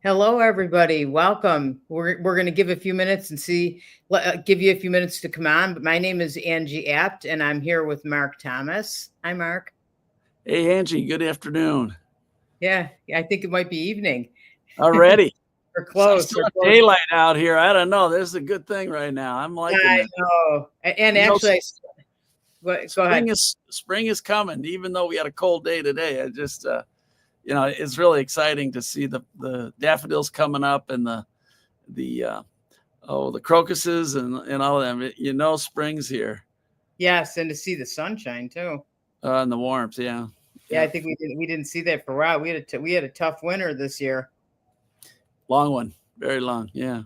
Hello, everybody. Welcome. We're going to give a few minutes and give you a few minutes to come on. But my name is Angie Apt, and I'm here with Mark Thomas. Hi, Mark. Hey, Angie, good afternoon. Yeah, I think it might be evening. Already. We're I close. still We're have close. daylight out here. I don't know. This is a good thing right now. I'm liking I this. know. And You know, actually, go ahead. spring is coming, even though we had a cold day today. I just it's really exciting to see the daffodils coming up and the the crocuses and all of them. Spring's here. Yes, and to see the sunshine too. And the warmth, yeah. Yeah, I Yeah. think we didn't see that for a while. We had a tough winter this year. Long one. Very long. Yeah.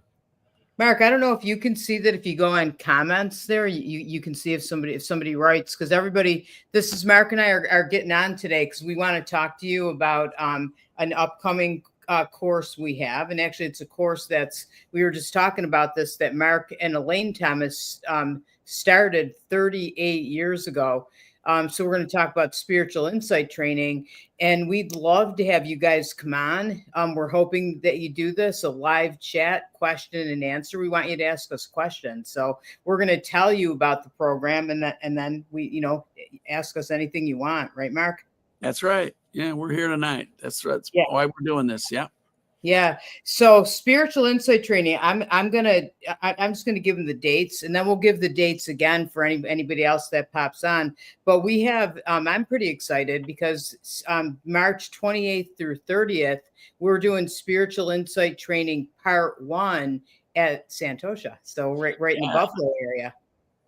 Mark, I don't know if you can see that if you go on comments there, you can see if somebody writes, because everybody, this is Mark and I are getting on today because we want to talk to you about an upcoming course we have. And actually it's a course we were just talking about this, that Mark and Elaine Thomas started 38 years ago. So we're going to talk about spiritual insight training, and we'd love to have you guys come on. We're hoping that you do this, a live chat, question and answer. We want you to ask us questions. So we're going to tell you about the program, and then ask us anything you want. Right, Mark? That's right. Yeah, we're here tonight. That's Yeah. why we're doing this. Yeah. Yeah. So spiritual insight training. I'm just gonna give them the dates, and then we'll give the dates again for anybody else that pops on. But we have. I'm pretty excited because March 28th through 30th, we're doing spiritual insight training part 1 at Santosha. So right in the Yeah. Buffalo area.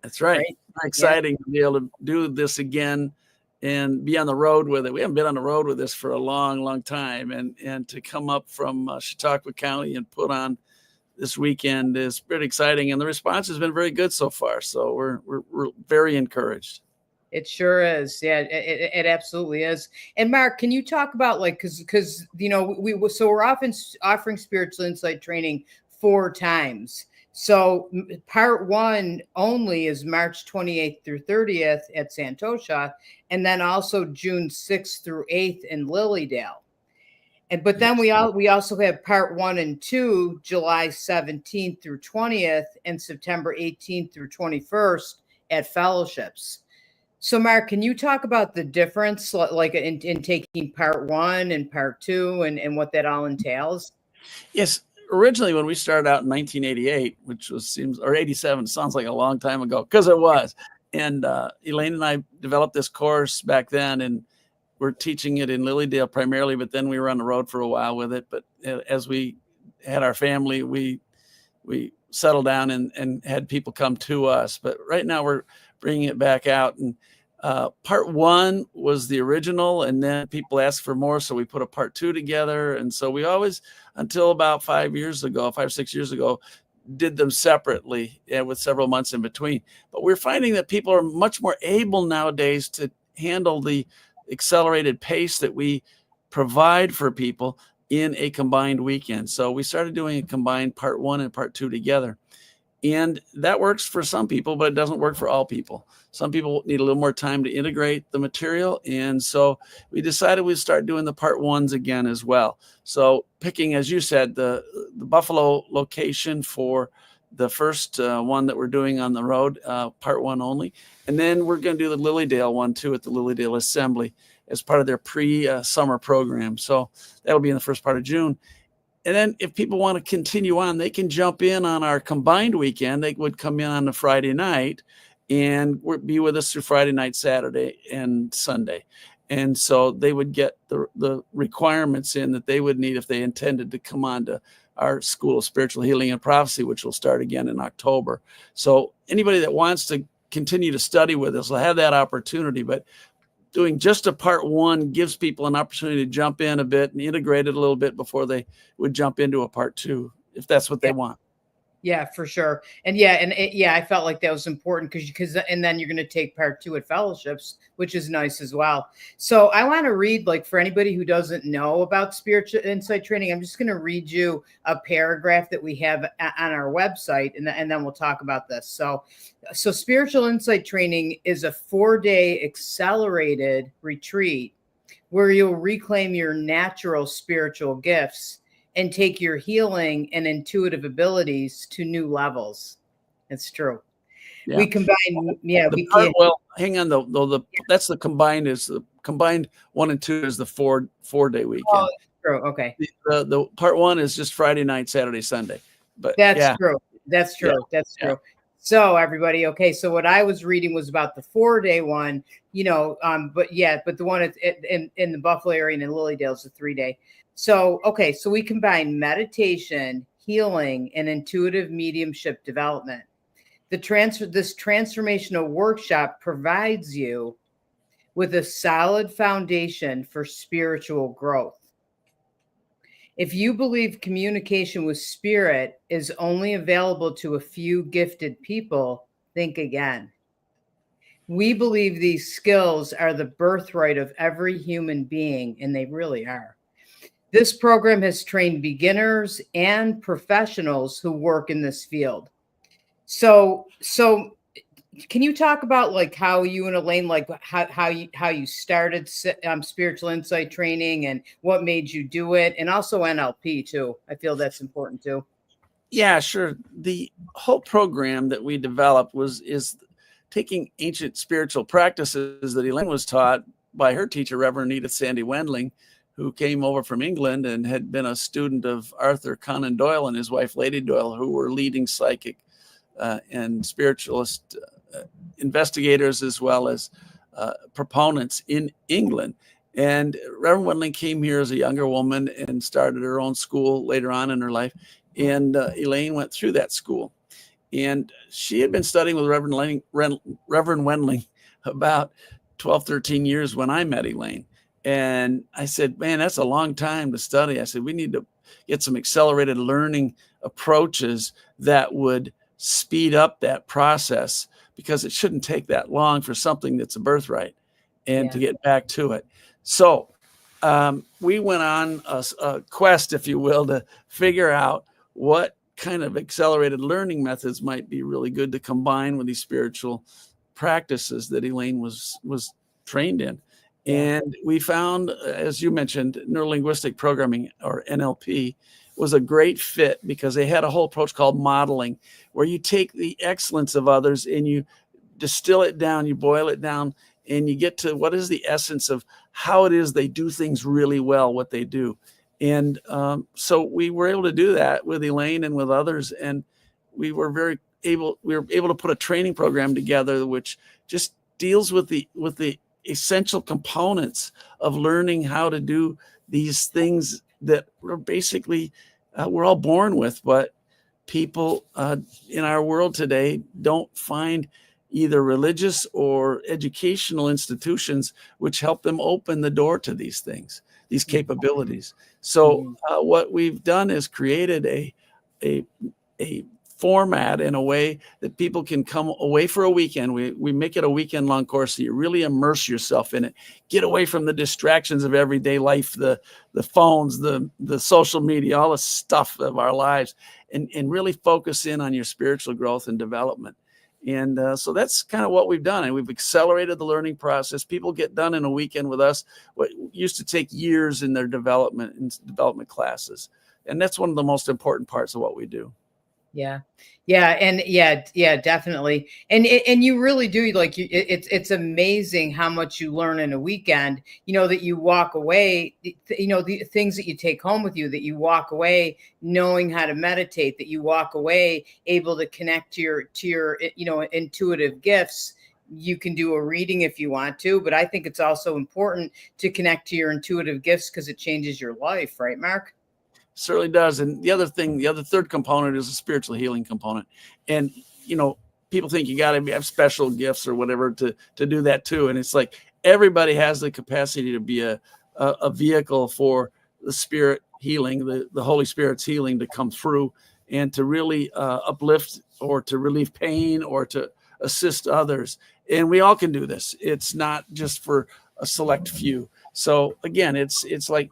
That's right. Right. Very Yeah. exciting to be able to do this again and be on the road with it. We haven't been on the road with this for a long, long time, and to come up from Chautauqua County and put on this weekend is pretty exciting. And the response has been very good so far. So we're very encouraged. It sure is. Yeah, it absolutely is. And Mark, can you talk about, like, because we're often offering spiritual insight training 4 times. So part 1 only is March 28th through 30th at Santosha, and then also June 6th through 8th in Lilydale. But then Yes. we also have part 1 and 2, July 17th through 20th and September 18th through 21st at Fellowships. So, Mark, can you talk about the difference, like in taking part 1 and part 2, and what that all entails? Yes. Originally, when we started out in 1988, which seems or 87, sounds like a long time ago because it was. And Elaine and I developed this course back then, and we're teaching it in Lilydale primarily, but then we were on the road for a while with it. But as we had our family, we settled down and had people come to us. But right now we're bringing it back out. And part 1 was the original, and then people asked for more, so we put a part 2 together. And so we always, until about 5 or 6 years ago, did them separately and with several months in between. But we're finding that people are much more able nowadays to handle the accelerated pace that we provide for people in a combined weekend. So we started doing a combined part 1 and part 2 together. And that works for some people, but it doesn't work for all people. Some people need a little more time to integrate the material. And so we decided we'd start doing the part 1s again as well. So picking, as you said, the Buffalo location for the first one that we're doing on the road, part 1 only. And then we're going to do the Lilydale one too at the Lilydale Assembly as part of their pre-summer program. So that'll be in the first part of June. And then if people want to continue on, they can jump in on our combined weekend. They would come in on the Friday night and be with us through Friday night, Saturday, and Sunday. And so they would get the requirements in that they would need if they intended to come on to our School of Spiritual Healing and Prophecy, which will start again in October. So anybody that wants to continue to study with us will have that opportunity. But doing just a part 1 gives people an opportunity to jump in a bit and integrate it a little bit before they would jump into a part 2, if that's what they want. Yeah, for sure. And I felt like that was important and then you're going to take part 2 at Fellowships, which is nice as well. So I want to read, like, for anybody who doesn't know about spiritual insight training, I'm just going to read you a paragraph that we have on our website, and then we'll talk about this. So spiritual insight training is a 4-day accelerated retreat where you'll reclaim your natural spiritual gifts and take your healing and intuitive abilities to new levels. It's true. Yeah. We combine, we part, can't. well, hang on though. That's the combined 1 and 2 is the 4-day weekend. Oh, true. Okay. The part 1 is just Friday night, Saturday, Sunday. But that's true. That's true. Yeah. That's true. So everybody, okay. So what I was reading was about the 4-day one, but the one in the Buffalo area and in Lilydale is the 3-day. So, okay. So we combine meditation, healing, and intuitive mediumship development. This transformational workshop provides you with a solid foundation for spiritual growth. If you believe communication with spirit is only available to a few gifted people, think again. We believe these skills are the birthright of every human being, and they really are. This program has trained beginners and professionals who work in this field. So can you talk about like how you and Elaine, like how you started spiritual insight training and what made you do it, and also NLP too? I feel that's important too. Yeah, sure. The whole program that we developed is taking ancient spiritual practices that Elaine was taught by her teacher, Reverend Edith Sandy Wendling, who came over from England and had been a student of Arthur Conan Doyle and his wife, Lady Doyle, who were leading psychic and spiritualist investigators as well as proponents in England. And Reverend Wendling came here as a younger woman and started her own school later on in her life. And Elaine went through that school. And she had been studying with Reverend Wendling about 12, 13 years when I met Elaine. And I said, man, that's a long time to study. I said, we need to get some accelerated learning approaches that would speed up that process, because it shouldn't take that long for something that's a birthright and to get back to it. So we went on a quest, if you will, to figure out what kind of accelerated learning methods might be really good to combine with these spiritual practices that Elaine was trained in. And we found, as you mentioned, neurolinguistic programming, or NLP, was a great fit because they had a whole approach called modeling, where you take the excellence of others and you distill it down, you boil it down, and you get to what is the essence of how it is they do things really well, what they do. And so we were able to do that with Elaine and with others, and we were able to put a training program together which just deals with the essential components of learning how to do these things that are basically we're all born with, but people in our world today don't find either religious or educational institutions which help them open the door to these things, these capabilities. So what we've done is created a format in a way that people can come away for a weekend. We make it a weekend-long course, so you really immerse yourself in it. Get away from the distractions of everyday life, the phones, the social media, all the stuff of our lives, and really focus in on your spiritual growth and development. And so that's kind of what we've done. And we've accelerated the learning process. People get done in a weekend with us what used to take years in their development classes. And that's one of the most important parts of what we do. Yeah. And definitely. And you really do, like, it's amazing how much you learn in a weekend, that you walk away, the things that you take home with you, that you walk away knowing how to meditate, that you walk away able to connect to your intuitive gifts. You can do a reading if you want to, but I think it's also important to connect to your intuitive gifts because it changes your life. Right, Mark? Certainly does. And the other third component is a spiritual healing component. And, people think you got to have special gifts or whatever to do that too. And it's like, everybody has the capacity to be a vehicle for the spirit healing, the Holy Spirit's healing to come through and to really uplift or to relieve pain or to assist others. And we all can do this. It's not just for a select few. So again, it's like,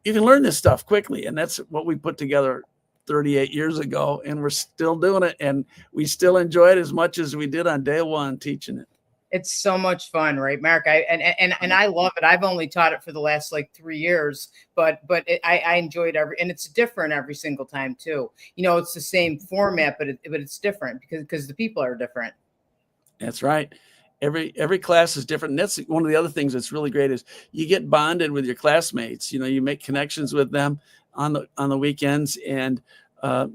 you can learn this stuff quickly. And that's what we put together 38 years ago. And we're still doing it. And we still enjoy it as much as we did on day one teaching it. It's so much fun, right, Mark? And I love it. I've only taught it for the last like 3 years, but I enjoyed and it's different every single time too. It's the same format, but it's different because the people are different. That's right. Every class is different. And that's one of the other things that's really great is you get bonded with your classmates. You make connections with them on the weekends, and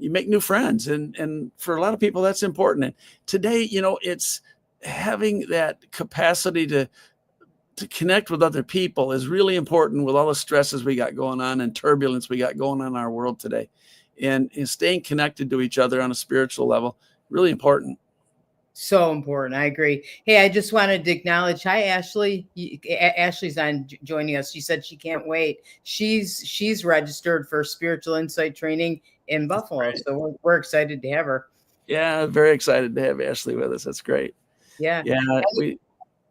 you make new friends. And for a lot of people, that's important. And today, it's having that capacity to connect with other people is really important with all the stresses we got going on and turbulence we got going on in our world today. And staying connected to each other on a spiritual level, really important. So important. I agree. Hey, I just wanted to acknowledge. Hi, Ashley. Ashley's on joining us. She said she can't wait. She's registered for spiritual insight training in Buffalo. Right. So we're excited to have her. Yeah, very excited to have Ashley with us. That's great. Yeah. Yeah.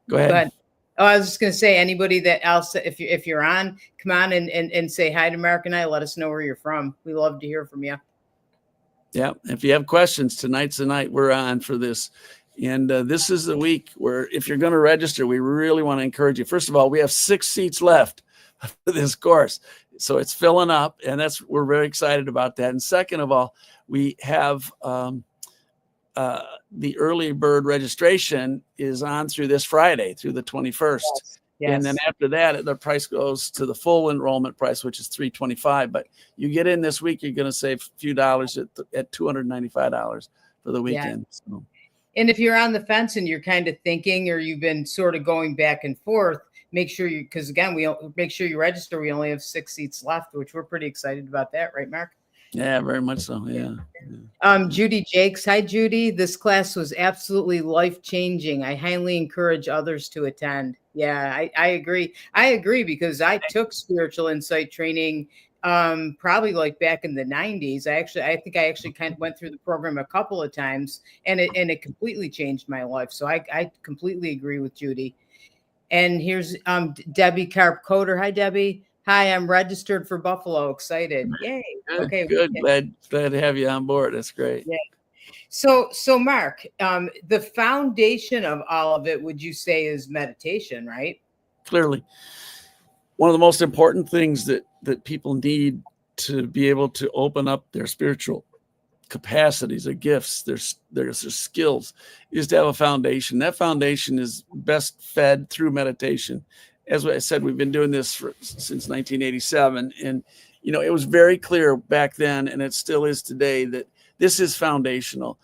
Go ahead. Oh, I was just going to say, anybody that else, if you're on, come on and say hi to Mark and I. Let us know where you're from. We love to hear from you. Yeah. If you have questions, tonight's the night we're on for this. And this is the week where if you're going to register, we really want to encourage you. First of all, we have 6 seats left for this course. So it's filling up, and we're very excited about that. And second of all, we have the early bird registration is on through this Friday, through the 21st. Yes. And then after that, the price goes to the full enrollment price, which is $325. But you get in this week, you're going to save a few dollars at $295 for the weekend. Yeah. So. And if you're on the fence and you're kind of thinking, or you've been sort of going back and forth, make sure because again, make sure you register. We only have 6 seats left, which we're pretty excited about that, right, Mark? Yeah, very much so. Yeah. Judy Jakes. Hi, Judy. This class was absolutely life-changing. I highly encourage others to attend. Yeah, I agree. I agree because I took spiritual insight training probably like back in the 90s. I think I actually kind of went through the program a couple of times, and it completely changed my life. So I completely agree with Judy. And here's Debbie Carp Coder. Hi, Debbie. Hi, I'm registered for Buffalo. Excited. Yay. Good, okay. Good. Glad to have you on board. That's great. Yeah. So Mark, the foundation of all of it, would you say, is meditation, right? Clearly. One of the most important things that people need to be able to open up their spiritual capacities, their gifts, their skills, is to have a foundation. That foundation is best fed through meditation. As I said, we've been doing this since 1987. And, it was very clear back then, and it still is today, that this is foundational.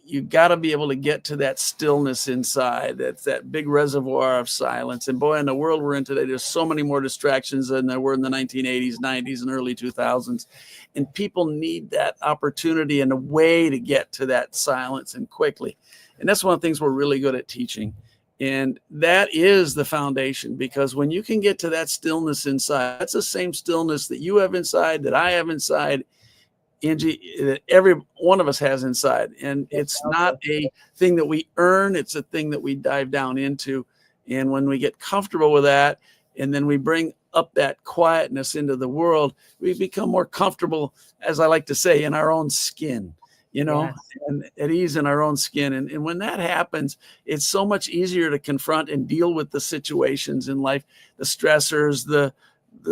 You've got to be able to get to that stillness inside. That's that big reservoir of silence. And boy, in the world we're in today, there's so many more distractions than there were in the 1980s, 90s, and early 2000s. And people need that opportunity and a way to get to that silence and quickly. And that's one of the things we're really good at teaching. And that is the foundation, because when you can get to that stillness inside, that's the same stillness that you have inside, that I have inside, Angie, that every one of us has inside. And it's not a thing that we earn. It's a thing that we dive down into. And when we get comfortable with that, and then we bring up that quietness into the world, we become more comfortable, as I like to say, in our own skin, Yes. and at ease in our own skin. And when that happens, it's so much easier to confront and deal with the situations in life, the stressors, the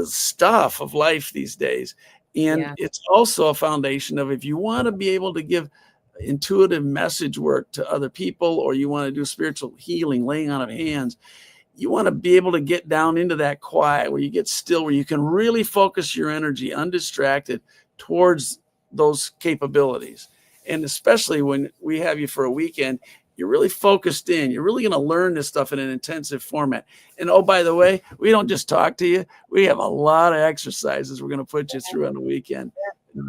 stuff of life these days. And it's also a foundation of, if you want to be able to give intuitive message work to other people, or you want to do spiritual healing, laying on of hands, you want to be able to get down into that quiet where you get still, where you can really focus your energy undistracted towards those capabilities. And especially when we have you for a weekend, you're really focused in. You're really going to learn this stuff in an intensive format. And oh, by the way, we don't just talk to you. We have a lot of exercises we're going to put you through on the weekend.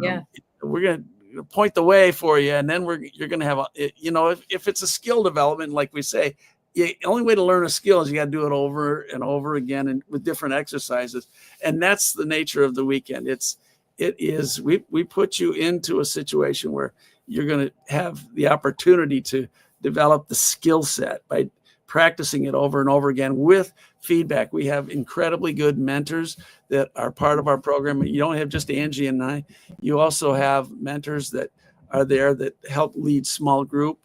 Yeah. We're going to point the way for you. And then you're going to have, if it's a skill development, like we say, the only way to learn a skill is you got to do it over and over again, and with different exercises. And that's the nature of the weekend. We put you into a situation where you're going to have the opportunity to develop the skill set by practicing it over and over again with feedback. We have incredibly good mentors that are part of our program. You don't have just Angie and I. You also have mentors that are there that help lead small group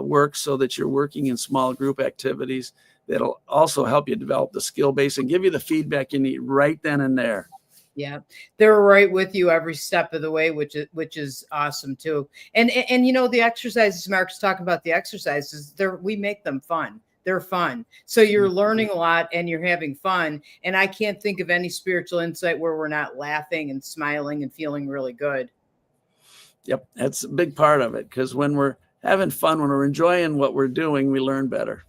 work so that you're working in small group activities that'll also help you develop the skill base and give you the feedback you need right then and there. Yeah, they're right with you every step of the way, which is awesome too. And the exercises Mark's talking about, the exercises, we make them fun. They're fun. So you're learning a lot and you're having fun. And I can't think of any spiritual insight where we're not laughing and smiling and feeling really good. Yep, that's a big part of it, because when we're having fun, when we're enjoying what we're doing, we learn better.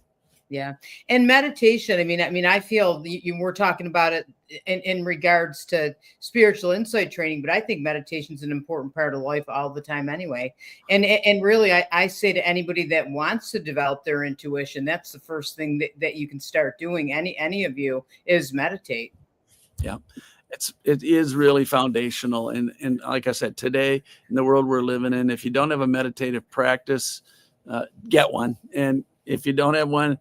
Yeah. And meditation, I feel we're talking about it in regards to spiritual insight training, but I think meditation is an important part of life all the time anyway. And really, I say to anybody that wants to develop their intuition, that's the first thing that you can start doing. Any of you is meditate. Yeah. It is really foundational. And like I said, today in the world we're living in, if you don't have a meditative practice, get one. And if you don't have one,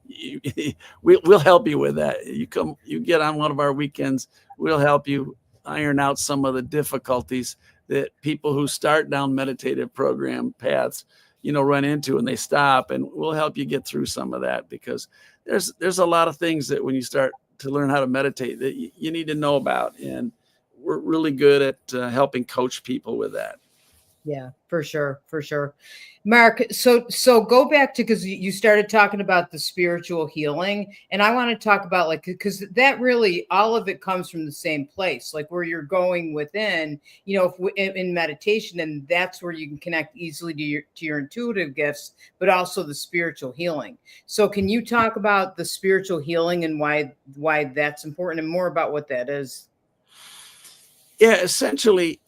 we'll help you with that. You get on one of our weekends. We'll help you iron out some of the difficulties that people who start down meditative program paths, run into, and they stop. And we'll help you get through some of that, because there's a lot of things that when you start to learn how to meditate that you need to know about. And we're really good at helping coach people with that. Yeah, for sure. For sure. Mark, so go back to, because you started talking about the spiritual healing, and I want to talk about, because that really, all of it comes from the same place, like where you're going within, in meditation, and that's where you can connect easily to your intuitive gifts, but also the spiritual healing. So can you talk about the spiritual healing and why that's important, and more about what that is? Yeah, essentially,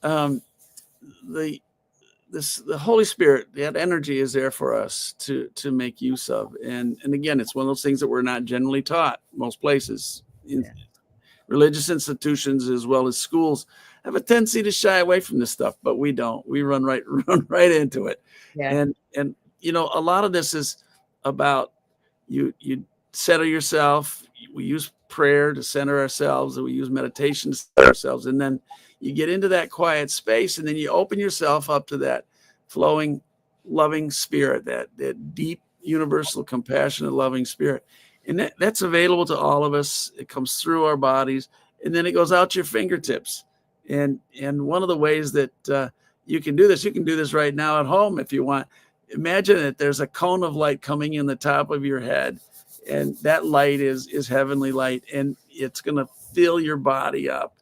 the Holy Spirit, that energy is there for us to make use of. And again, it's one of those things that we're not generally taught most places. Religious institutions as well as schools have a tendency to shy away from this stuff, but we don't. We run right into it. Yeah. And a lot of this is about you center yourself. We use prayer to center ourselves, and we use meditation to center ourselves. And then you get into that quiet space, and then you open yourself up to that flowing, loving spirit, that deep, universal, compassionate, loving spirit. And that's available to all of us. It comes through our bodies, and then it goes out your fingertips. And one of the ways that you can do this right now at home if you want. Imagine that there's a cone of light coming in the top of your head, and that light is heavenly light, and it's going to fill your body up.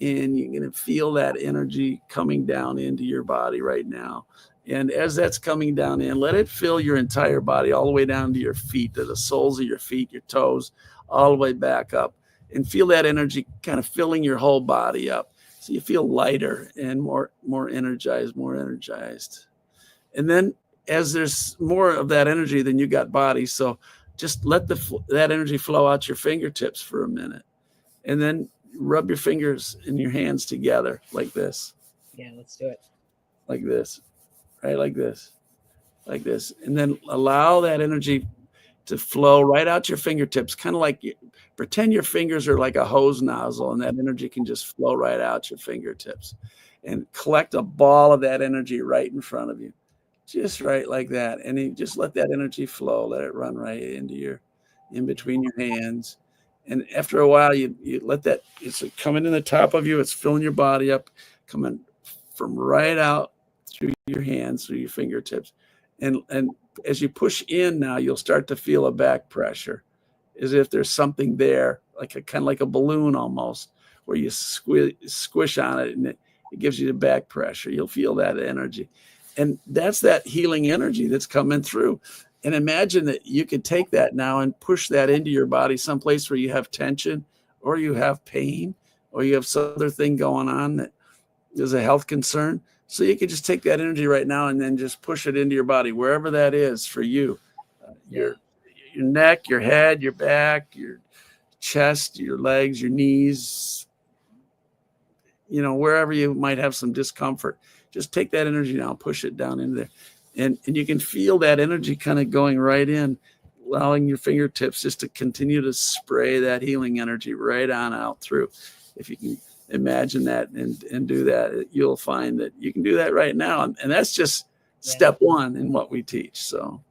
And you're going to feel that energy coming down into your body right now. And as that's coming down in, let it fill your entire body, all the way down to your feet, to the soles of your feet, your toes, all the way back up. And feel that energy kind of filling your whole body up. So you feel lighter and more energized. And then as there's more of that energy, then you got body. So just let that energy flow out your fingertips for a minute. And then rub your fingers and your hands together like this. Yeah, let's do it. Like this, right? Like this. And then allow that energy to flow right out your fingertips, kind of like pretend your fingers are like a hose nozzle, and that energy can just flow right out your fingertips, and collect a ball of that energy right in front of you, just right like that. And you just let that energy flow, let it run right into in between your hands. And after a while, you let that, it's coming in the top of you. It's filling your body up, coming from right out through your hands, through your fingertips. And as you push in now, you'll start to feel a back pressure, as if there's something there, kind of like a balloon almost, where you squish on it, and it gives you the back pressure. You'll feel that energy. And that's that healing energy that's coming through. And imagine that you could take that now and push that into your body, someplace where you have tension, or you have pain, or you have some other thing going on that is a health concern. So you could just take that energy right now and then just push it into your body, wherever that is for you. Your neck, your head, your back, your chest, your legs, your knees, wherever you might have some discomfort. Just take that energy now and push it down into there. And you can feel that energy kind of going right in, allowing your fingertips just to continue to spray that healing energy right on out through. If you can imagine that and do that, you'll find that you can do that right now. And that's just step one in what we teach. So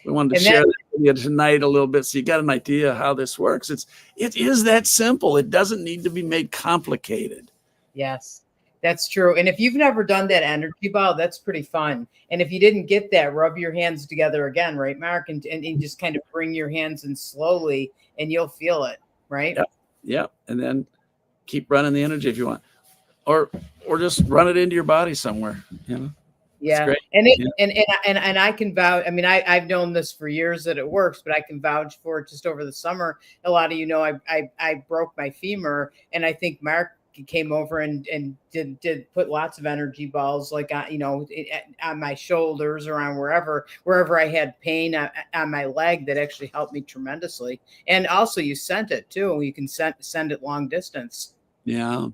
we wanted to And share that, that with you tonight a little bit, so you got an idea how this works. It is that simple. It doesn't need to be made complicated. yes, that's true. And if you've never done that energy ball, that's pretty fun. And if you didn't get that, rub your hands together again, right, Mark? And just kind of bring your hands in slowly and you'll feel it, right? Yep. Yep. And then keep running the energy if you want. Or just run it into your body somewhere. It's Yeah. great. And it Yeah. and I can vouch. I mean, I've known this for years that it works, but I can vouch for it just over the summer. A lot of I broke my femur, and I think Mark came over and did put lots of energy balls like on my shoulders or on wherever I had pain on my leg. That actually helped me tremendously. And also you sent it too. You can send it long distance. Yeah.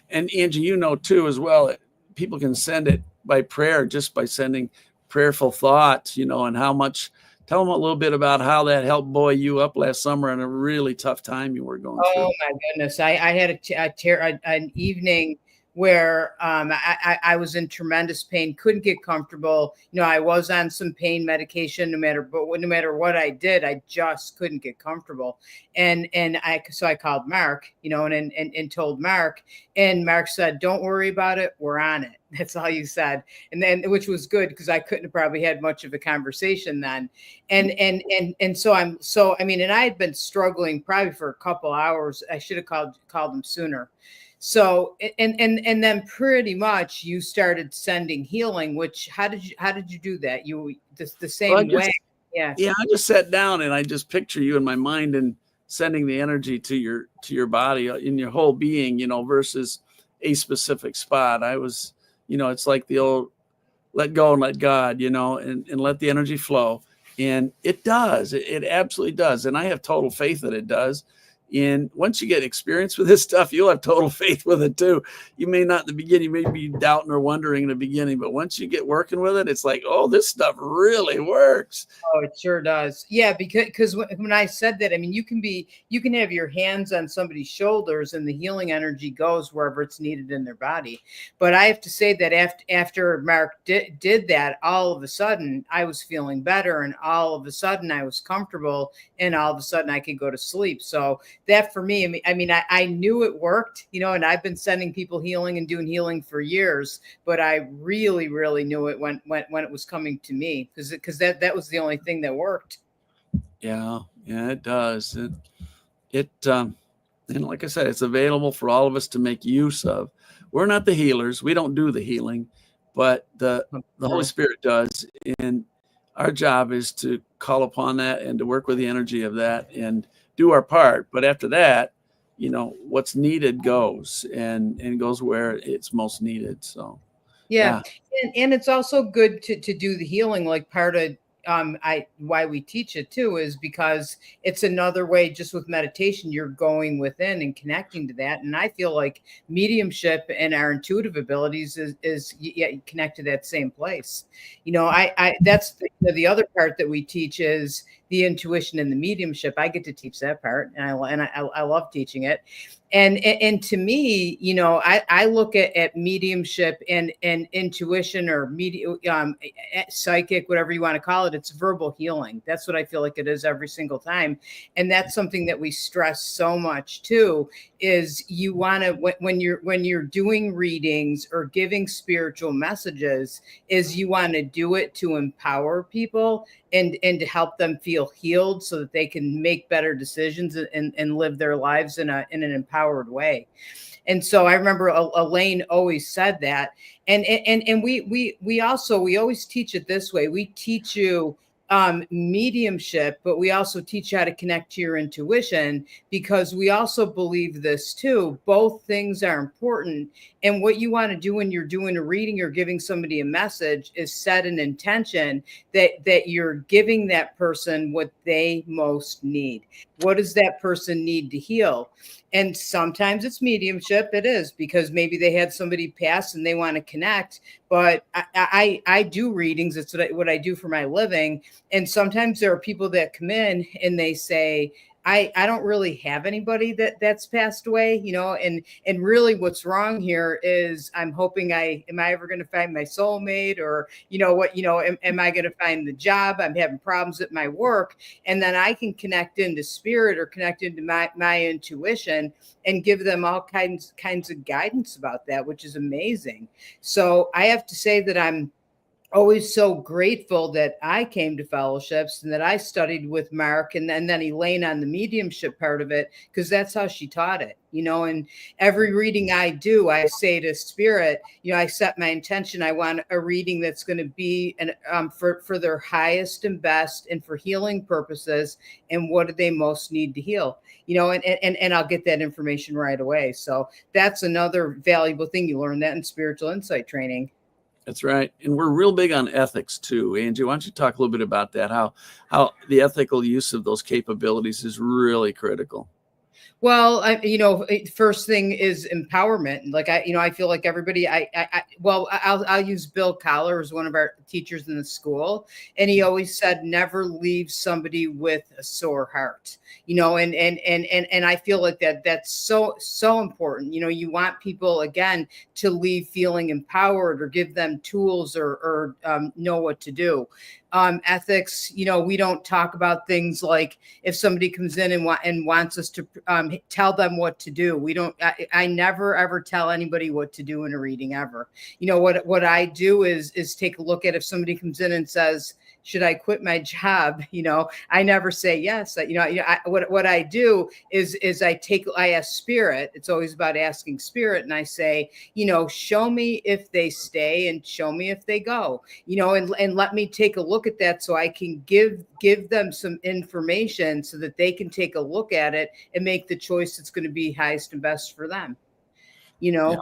And Angie, too, as well, people can send it by prayer, just by sending prayerful thoughts, and how much. Tell them a little bit about how that helped buoy you up last summer in a really tough time you were going through. Oh my goodness. I had an evening where I was in tremendous pain, couldn't get comfortable. I was on some pain medication no matter what I did, I just couldn't get comfortable. So I called Mark, and told Mark, and Mark said, "Don't worry about it. We're on it." That's all you said. And then, which was good because I couldn't have probably had much of a conversation then. And so and I had been struggling probably for a couple hours. I should have called him sooner. So and then pretty much you started sending healing, which how did you do that? You the same way. Yeah. Yeah, I just sat down and I just picture you in my mind and sending the energy to your body, in your whole being, versus a specific spot. I was, it's like the old let go and let God, and let the energy flow. And it does. It absolutely does. And I have total faith that it does. And once you get experience with this stuff, you'll have total faith with it too. You may not in the beginning, you may be doubting or wondering in the beginning, but once you get working with it, it's like, oh, this stuff really works. Oh, it sure does. Yeah, because when I said that, I mean, you can have your hands on somebody's shoulders and the healing energy goes wherever it's needed in their body. But I have to say that after Mark did that, all of a sudden I was feeling better, and all of a sudden I was comfortable, and all of a sudden I could go to sleep. So that for me, I knew it worked, and I've been sending people healing and doing healing for years, but I really, really knew it when it was coming to me, because that was the only thing that worked. Yeah, it does. And like I said, it's available for all of us to make use of. We're not the healers. We don't do the healing, but the Holy Spirit does. And our job is to call upon that and to work with the energy of that and do our part. But after that, what's needed goes and goes where it's most needed. So, Yeah. And it's also good to do the healing, like part of why we teach it too is because it's another way. Just with meditation, you're going within and connecting to that. And I feel like mediumship and our intuitive abilities is connect to that same place. I that's the other part that we teach is the intuition and the mediumship. I get to teach that part, and I love teaching it. And to me, I look at mediumship and intuition, or psychic, whatever you want to call it. It's verbal healing. That's what I feel like it is every single time. And that's something that we stress so much too, is you want to, when you're doing readings or giving spiritual messages, is you want to do it to empower people and to help them feel healed so that they can make better decisions and live their lives in an empowered way. And so I remember Elaine always said that. And we always teach it this way. We teach you mediumship, but we also teach you how to connect to your intuition, because we also believe this too. Both things are important. And what you want to do when you're doing a reading or giving somebody a message is set an intention that you're giving that person what they most need. What does that person need to heal? And sometimes it's mediumship. It is because maybe they had somebody pass and they want to connect. But I do readings. It's what I do for my living. And sometimes there are people that come in and they say, I don't really have anybody that's passed away, and really what's wrong here is I'm hoping am I ever going to find my soulmate, or am I going to find the job? I'm having problems at my work, and then I can connect into spirit or connect into my intuition and give them all kinds of guidance about that, which is amazing. So I have to say that I'm always so grateful that I came to fellowships and that I studied with Mark and then Elaine on the mediumship part of it, because that's how she taught it, and every reading I do, I say to spirit, I set my intention. I want a reading that's going to be for their highest and best and for healing purposes. And what do they most need to heal? And I'll get that information right away. So that's another valuable thing. You learn that in spiritual insight training. That's right. And we're real big on ethics too. Angie, why don't you talk a little bit about that? How the ethical use of those capabilities is really critical. Well, first thing is empowerment. Like I feel like everybody. I'll use Bill Collar as one of our teachers in the school, and he always said, "Never leave somebody with a sore heart." And I feel like that's so important. You want people again to leave feeling empowered, or give them tools, or know what to do. Ethics, we don't talk about things like if somebody comes in and wants us to tell them what to do. We don't. I never ever tell anybody what to do in a reading ever. What I do is take a look at if somebody comes in and says, should I quit my job? I never say yes. What I do is I ask spirit. It's always about asking spirit, and I say, show me if they stay and show me if they go. And let me take a look at that so I can give them some information so that they can take a look at it and make the choice that's going to be highest and best for them. Yeah.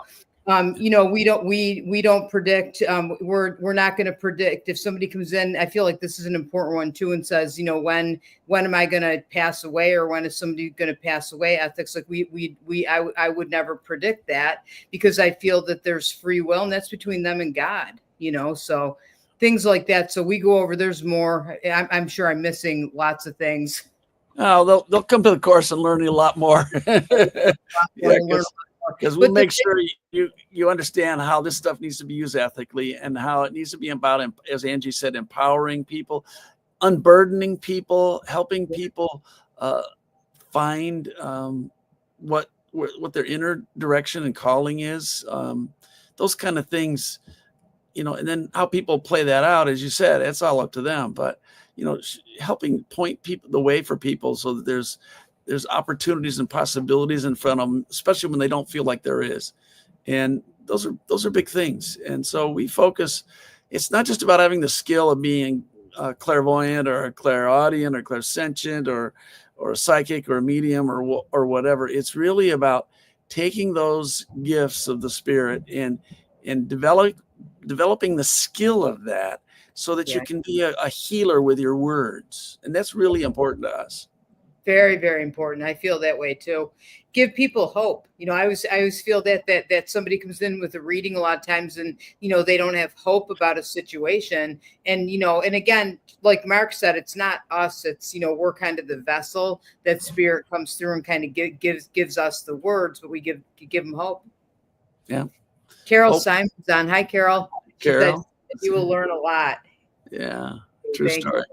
We don't predict. We're not going to predict if somebody comes in. I feel like this is an important one too, and says, when am I going to pass away, or when is somebody going to pass away? Ethics, like I would never predict that, because I feel that there's free will, and that's between them and God. So things like that. So we go over. There's more. I'm sure I'm missing lots of things. Oh, they'll come to the course and learn a lot more. Yeah, because we'll make sure you understand how this stuff needs to be used ethically, and how it needs to be about, as Angie said, empowering people, unburdening people, helping people find what their inner direction and calling is, those kind of things, and then how people play that out, as you said, it's all up to them. But helping point people the way for people, so that there's opportunities and possibilities in front of them, especially when they don't feel like there is. And those are big things. And so we focus. It's not just about having the skill of being clairvoyant or a clairaudient or clairsentient or a psychic or a medium or whatever. It's really about taking those gifts of the spirit and developing the skill of that, so that you can be a healer with your words. And that's really important to us. Very, very important. I feel that way too. Give people hope. I always feel that somebody comes in with a reading a lot of times, and they don't have hope about a situation. And and again, like Mark said, it's not us. It's we're kind of the vessel that spirit comes through and kind of gives us the words, but we give them hope. Yeah. Carol Simon's on. Hi, Carol. Carol, you will learn a lot. Yeah. True story.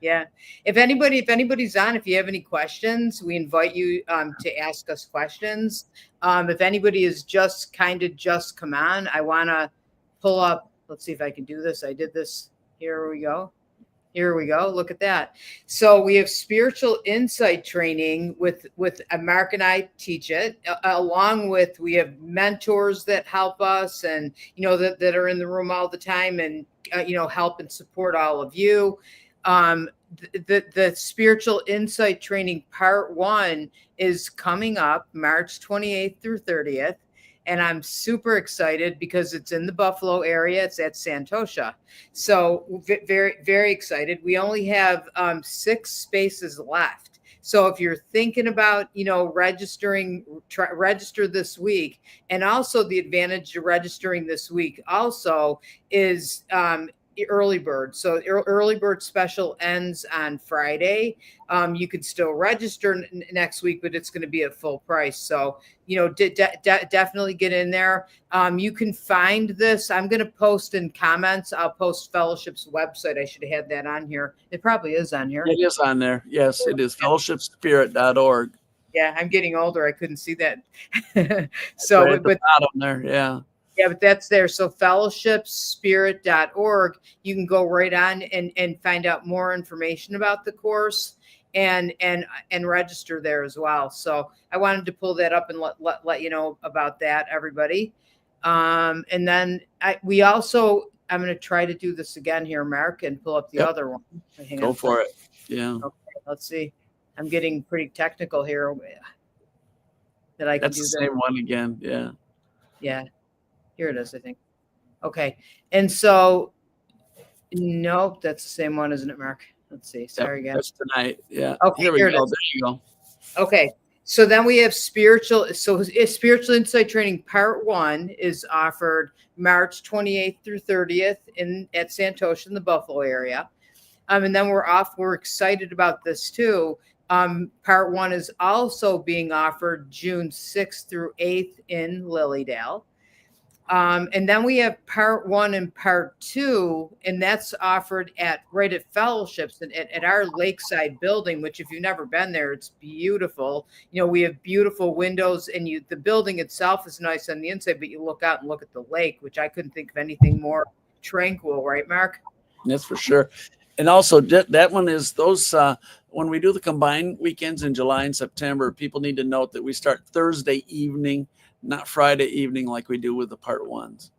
Yeah. If anybody's on, if you have any questions, we invite you to ask us questions. If anybody is just come on, I want to pull up. Let's see if I can do this. I did this. Here we go. Look at that. So we have spiritual insight training with Mark, and I teach it, along with, we have mentors that help us, and that are in the room all the time, and help and support all of you. The spiritual insight training part 1 is coming up March 28th through 30th. And I'm super excited because it's in the Buffalo area. It's at Santosha. So very, very excited. We only have 6 spaces left. So if you're thinking about, registering, register this week. And also the advantage of registering this week also is early bird. So early bird special ends on Friday. You could still register next week, but it's going to be at full price. So, definitely get in there. You can find this. I'm going to post in comments. I'll post Fellowship's website. I should have had that on here. It probably is on here. It is on there. Yes, it is. Fellowshipspirit.org. Yeah, I'm getting older. I couldn't see that. So, right at the bottom there. Yeah. Yeah, but that's there. So fellowshipspirit.org, you can go right on and find out more information about the course and register there as well. So I wanted to pull that up and let you know about that, everybody. And then I'm going to try to do this again here, Mark, and pull up the other one. Go for it. Yeah. Okay, let's see. I'm getting pretty technical here. That I can do the same one again. Yeah. Yeah. Here it is, I think. Okay. And so, nope, that's the same one, isn't it, Mark? Let's see. Sorry again. That's tonight. Yeah. Okay. Here we go. There you go. Okay. So then we have spiritual insight training part 1 is offered March 28th through 30th at Santosha in the Buffalo area. And then we're excited about this too. Part 1 is also being offered June 6th through 8th in Lilydale. And then we have part 1 and part 2, and that's offered right at Fellowships and at our Lakeside building, which if you've never been there, it's beautiful. We have beautiful windows, and the building itself is nice on the inside, but you look out and look at the lake, which I couldn't think of anything more tranquil, right, Mark? That's for sure. And also that one is those, when we do the combined weekends in July and September, people need to note that we start Thursday evening, not Friday evening like we do with the part 1s.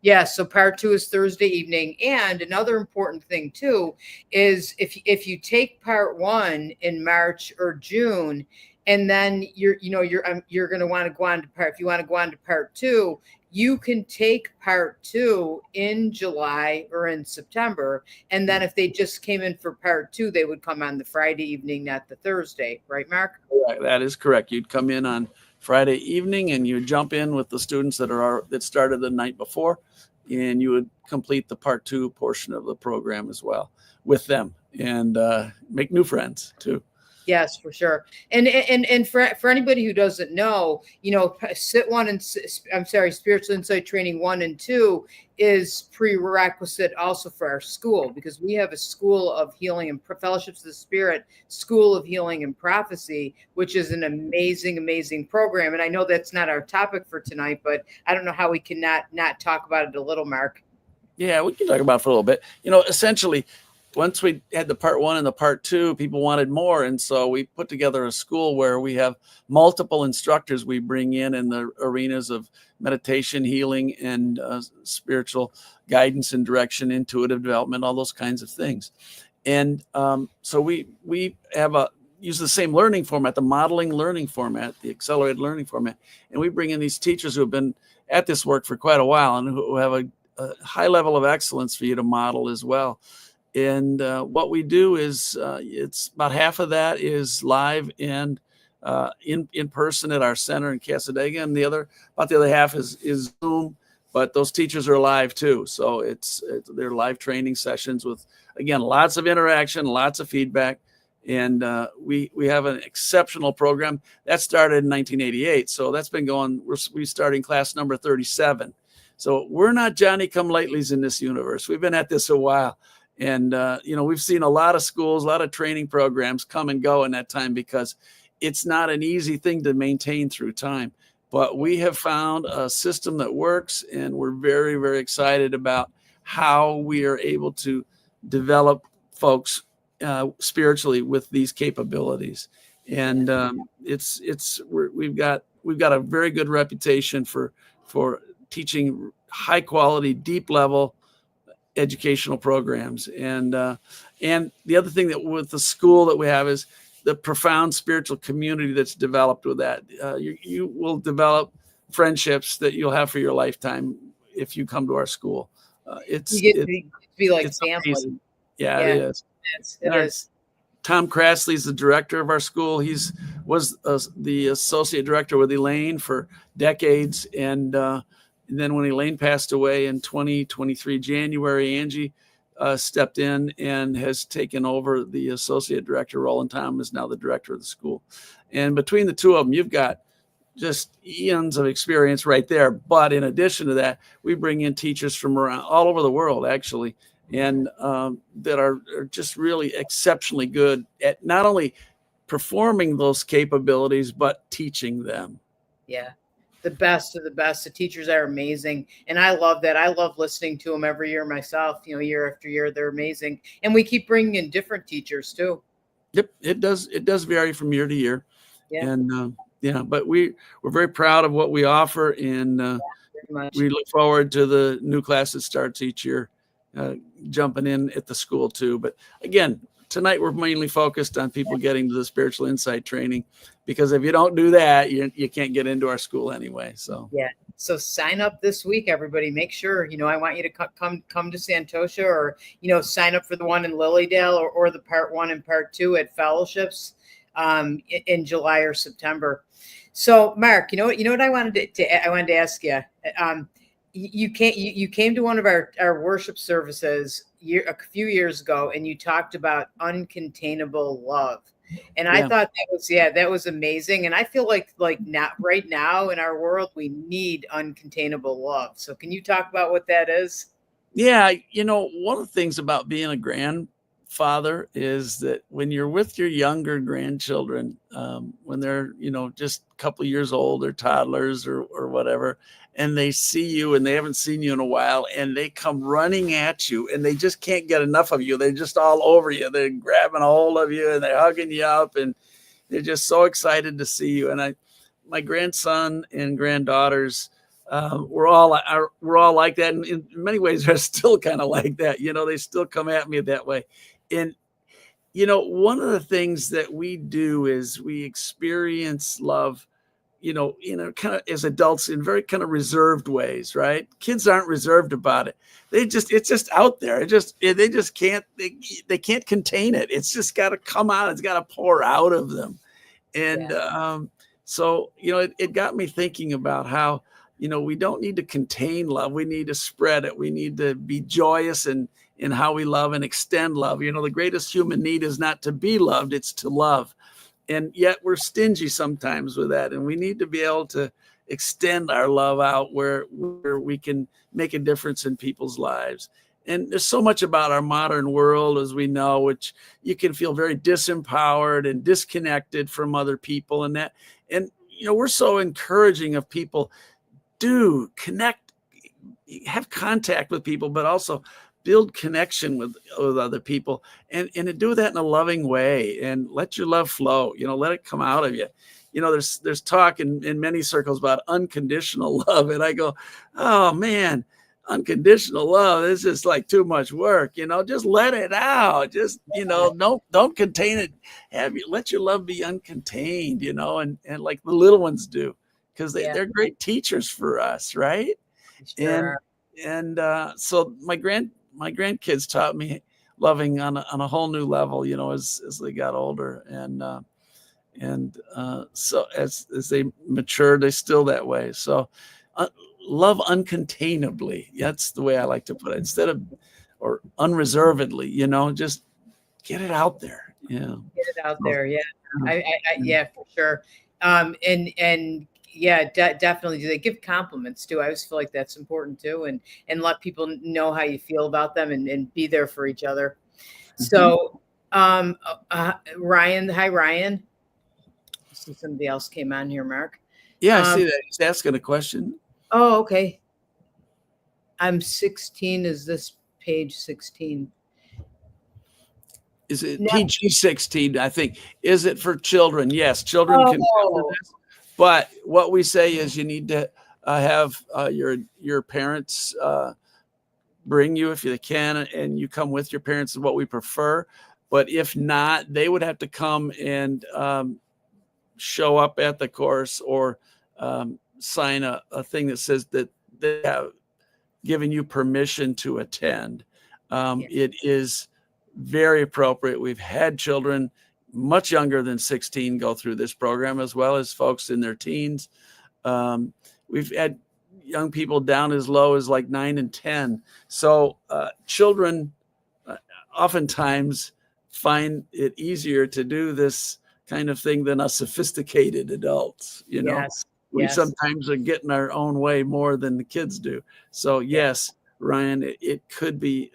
Yeah, so part 2 is Thursday evening. And another important thing too is if you take part 1 in March or June, and then you're going to want to go on to if you want to go on to part 2, you can take part 2 in July or in September. And then if they just came in for part 2, they would come on the Friday evening, not the Thursday. Right, Mark? Yeah, that is correct. You'd come in on Friday evening and you would jump in with the students that started the night before, and you would complete the part 2 portion of the program as well with them and make new friends too. Yes, for sure. And for anybody who doesn't know, Spiritual Insight Training 1 and 2 is prerequisite also for our school, because we have a School of Healing and Fellowships of the Spirit, School of Healing and Prophecy, which is an amazing, amazing program. And I know that's not our topic for tonight, but I don't know how we can not talk about it a little, Mark. Yeah, we can talk about it for a little bit. Essentially, once we had the part 1 and the part 2, people wanted more. And so we put together a school where we have multiple instructors we bring in the arenas of meditation, healing, and spiritual guidance and direction, intuitive development, all those kinds of things. And so we use the same learning format, the modeling learning format, the accelerated learning format. And we bring in these teachers who have been at this work for quite a while and who have a high level of excellence for you to model as well. And what we do is it's about half of that is live and in person at our center in Casadega, and the other half is Zoom. But those teachers are live too, so they're live training sessions with, again, lots of interaction, lots of feedback, and we have an exceptional program that started in 1988. So that's been going. We're starting class number 37. So we're not Johnny-come-latelys in this universe. We've been at this a while. And, we've seen a lot of schools, a lot of training programs come and go in that time, because it's not an easy thing to maintain through time. But we have found a system that works, and we're very, very excited about how we are able to develop folks spiritually with these capabilities. And we've got a very good reputation for teaching high quality, deep level educational programs. And the other thing that with the school that we have is the profound spiritual community that's developed with that. You will develop friendships that you'll have for your lifetime if you come to our school. You get to be like family. Amazing. Yeah, it is. It is. Tom Crassley is the director of our school. Was the associate director with Elaine for decades. And then when Elaine passed away in 2023 January, Angie stepped in and has taken over the associate director role, and Tom is now the director of the school. And between the two of them, you've got just eons of experience right there. But in addition to that, we bring in teachers from around all over the world, actually, and that are just really exceptionally good at not only performing those capabilities, but teaching them. Yeah. The best of the best. The teachers are amazing. And I love that. I love listening to them every year myself, year after year. They're amazing. And we keep bringing in different teachers too. Yep. It does vary from year to year. Yeah. And yeah, but we're very proud of what we offer, and we look forward to the new class that starts each year, jumping in at the school too. But again, tonight we're mainly focused on people getting to the spiritual insight training, because if you don't do that, you can't get into our school anyway. So yeah. So sign up this week, everybody. Make sure, I want you to come to Santosha, or, sign up for the one in Lilydale, or the part 1 and part 2 at fellowships in July or September. So Mark, you know what I wanted to ask you. You came to one of our worship services a few years ago, and you talked about uncontainable love. And I thought that was amazing. And I feel like not right now in our world, we need uncontainable love. So can you talk about what that is? Yeah. One of the things about being a grandfather is that when you're with your younger grandchildren, when they're, just a couple of years old, or toddlers or whatever, and they see you and they haven't seen you in a while, and they come running at you and they just can't get enough of you. They're just all over you. They're grabbing a hold of you and they're hugging you up, and they're just so excited to see you. And my grandson and granddaughters, we're all like that. And in many ways, they're still kind of like that. They still come at me that way. And, one of the things that we do is we experience love, kind of as adults in very kind of reserved ways, right? Kids aren't reserved about it. It's just out there. They just can't, they can't contain it. It's just got to come out. It's got to pour out of them. And, so, it got me thinking about how, we don't need to contain love. We need to spread it. We need to be joyous in how we love and extend love. The greatest human need is not to be loved, it's to love. And yet we're stingy sometimes with that. And we need to be able to extend our love out where we can make a difference in people's lives. And there's so much about our modern world, as we know, which you can feel very disempowered and disconnected from other people and that. And, we're so encouraging of people, do connect, have contact with people, but also build connection with other people, and to do that in a loving way, and let your love flow, let it come out of you. There's talk in many circles about unconditional love. And I go, oh man, unconditional love is just like too much work, just let it out. Just, don't contain it. Let your love be uncontained, and like the little ones do, because they're great teachers for us. Right. Sure. And so my grandkids taught me loving on a whole new level, as they got older, and so as they mature, they still that way. So love uncontainably. That's the way I like to put it, or unreservedly. Just get it out there. Yeah, get it out there. Yeah, yeah, for sure. And yeah, definitely. Do they give compliments too? I always feel like that's important too, and let people know how you feel about them, and be there for each other. Mm-hmm. So, Ryan, hi Ryan. I see somebody else came on here, Mark. Yeah, I see that. He's asking a question. Oh, okay. I'm 16. Is this page 16? Is it PG 16? I think. Is it for children? Yes, children can come to this. But what we say is you need to have your parents bring you if you can, and you come with your parents is what we prefer. But if not, they would have to come and show up at the course, or sign a thing that says that they have given you permission to attend. It is very appropriate. We've had children much younger than 16 go through this program, as well as folks in their teens. We've had young people down as low as like 9 and 10. So children oftentimes find it easier to do this kind of thing than us sophisticated adults. Yes. We Yes. sometimes are getting our own way more than the kids do. So yes, Ryan, it could be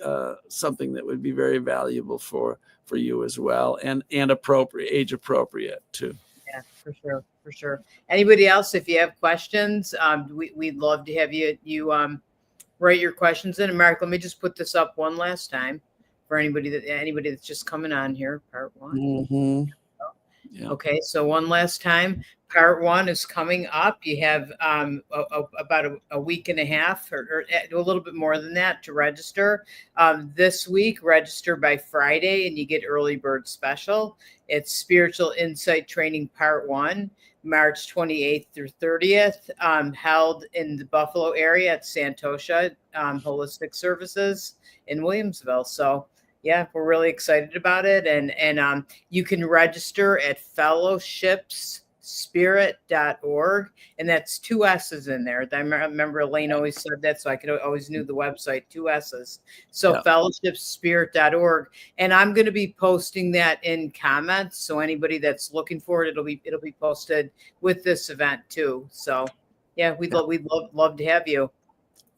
something that would be very valuable for you as well, and appropriate, age appropriate too. Yeah, for sure, for sure. Anybody else, if you have questions, we'd love to have you write your questions in. And Mark, let me just put this up one last time for anybody that's just coming on here. Part one. Mm-hmm. Yeah. Okay, so one last time, part one is coming up. You have about a week and a half, or a little bit more than that, to register. This week, register by Friday, and you get early bird special. It's Spiritual Insight Training Part One, March 28th through 30th, held in the Buffalo area at Santosha Holistic Services in Williamsville. So yeah, we're really excited about it. And you can register at fellowshipsspirit.org. And that's 2 S's in there. I remember Elaine always said that, so I could always knew the website, 2 S's. So fellowshipsspirit.org. And I'm going to be posting that in comments. So anybody that's looking for it, it'll be posted with this event too. So yeah, we'd love to have you.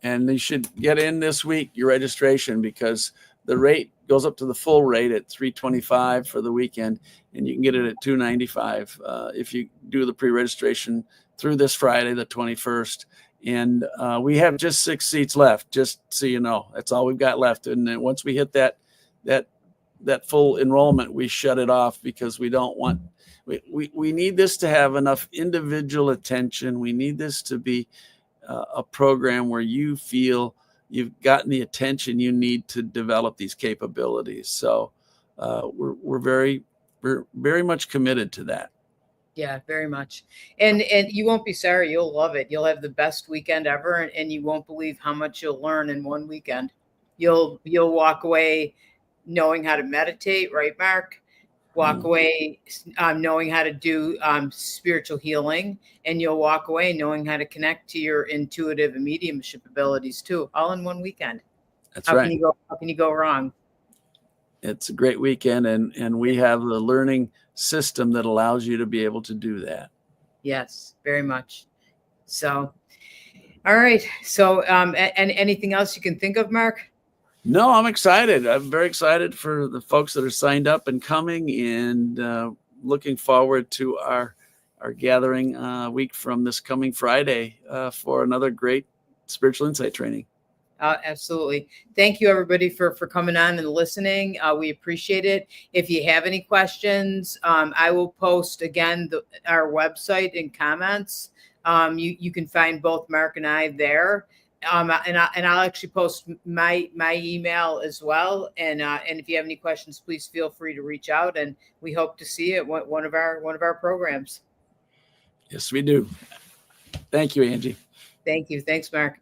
And you should get in this week, your registration, because the rate goes up to the full rate at $325 for the weekend, and you can get it at $295 if you do the pre-registration through this Friday, the 21st. And we have just 6 seats left, just so you know. That's all we've got left. And then once we hit that full enrollment, we shut it off, because we don't want we need this to have enough individual attention. We need this to be a program where you feel you've gotten the attention you need to develop these capabilities. So we're very much committed to that. Yeah, very much. And you won't be sorry. You'll love it. You'll have the best weekend ever, and you won't believe how much you'll learn in one weekend. You'll walk away knowing how to meditate, right, Mark? Walk away knowing how to do spiritual healing, and you'll walk away knowing how to connect to your intuitive and mediumship abilities too, all in one weekend. That's right. How can you go wrong? It's a great weekend, and we have the learning system that allows you to be able to do that. Yes, very much. So, all right. So, and anything else you can think of, Mark? No, I'm excited. I'm very excited for the folks that are signed up and coming, and looking forward to our gathering week from this coming Friday for another great spiritual insight training. Absolutely. Thank you, everybody, for coming on and listening. We appreciate it. If you have any questions, I will post again our website in comments. You can find both Mark and I there. And I'll actually post my email as well. And if you have any questions, please feel free to reach out. And we hope to see you at one of our programs. Yes, we do. Thank you, Angie. Thank you. Thanks, Mark.